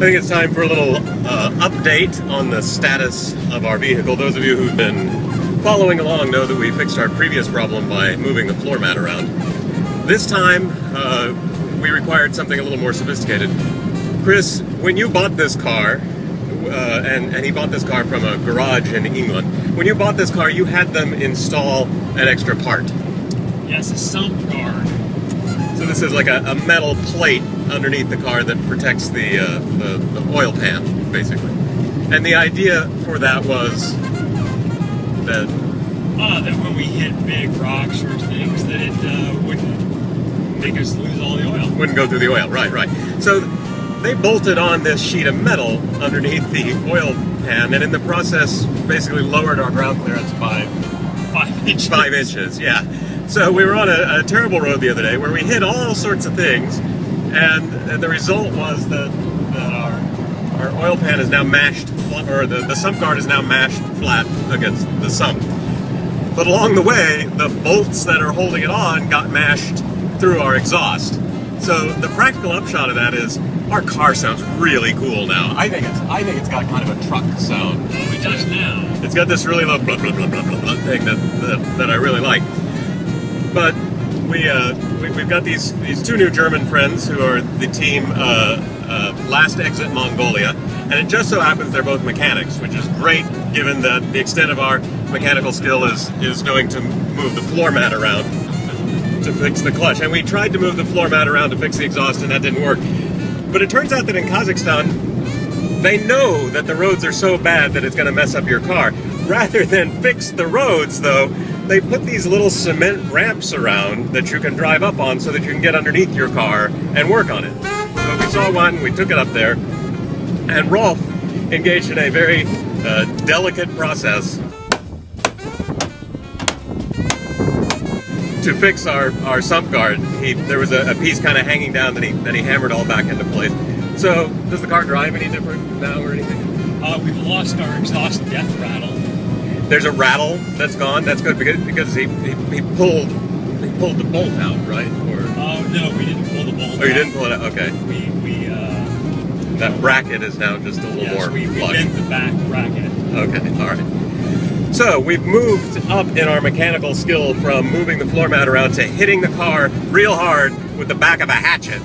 think it's time for a little update on the status of our vehicle. Those of you who've been following along know that we fixed our previous problem by moving the floor mat around. This time, we required something a little more sophisticated. Chris, when you bought this car, and he bought this car from a garage in England, when you bought this car, you had them install an extra part. Yes, a sump guard. So this is like a metal plate underneath the car that protects the oil pan, basically. And the idea for that was that that when we hit big rocks or things, that it wouldn't make us lose all the oil. Wouldn't go through the oil, right. So they bolted on this sheet of metal underneath the oil pan, and in the process basically lowered our ground clearance by 5 inches. 5 inches, yeah. So we were on a terrible road the other day where we hit all sorts of things, and the result was that our oil pan is now mashed, or the sump guard is now mashed flat against the sump. But along the way, the bolts that are holding it on got mashed through our exhaust. So the practical upshot of that is our car sounds really cool now. I think it's got kind of a truck sound. Oh, it does now. It's got this really low blah, blah, blah, blah, blah thing that I really like. But we've got these two new German friends who are the team Last Exit Mongolia, and it just so happens they're both mechanics, which is great given that the extent of our mechanical skill is going to move the floor mat around to fix the clutch. And we tried to move the floor mat around to fix the exhaust, and that didn't work. But it turns out that in Kazakhstan, they know that the roads are so bad that it's going to mess up your car. Rather than fix the roads, though, they put these little cement ramps around that you can drive up on so that you can get underneath your car and work on it. So we saw one, we took it up there, and Rolf engaged in a very delicate process to fix our sump guard. There was a piece kind of hanging down that he hammered all back into place. So does the car drive any different now or anything? We've lost our exhaust death rattle. There's a rattle that's gone. That's good because he pulled the bolt out, right? Or no, we didn't pull the bolt out. Oh, you didn't pull it out. Okay. That bracket is now just a little more we flush. bent the back bracket. Okay, all right. So we've moved up in our mechanical skill from moving the floor mat around to hitting the car real hard with the back of a hatchet.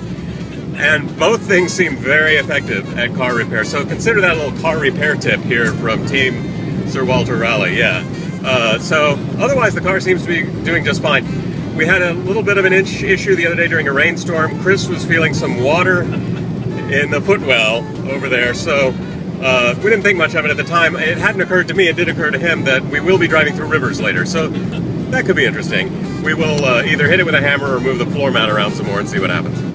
And both things seem very effective at car repair. So consider that a little car repair tip here from Team Sir Walter Raleigh, yeah. So otherwise the car seems to be doing just fine. We had a little bit of an issue the other day during a rainstorm. Chris was feeling some water in the footwell over there, so we didn't think much of it at the time. It hadn't occurred to me, it did occur to him that we will be driving through rivers later, so that could be interesting. We will either hit it with a hammer or move the floor mat around some more and see what happens.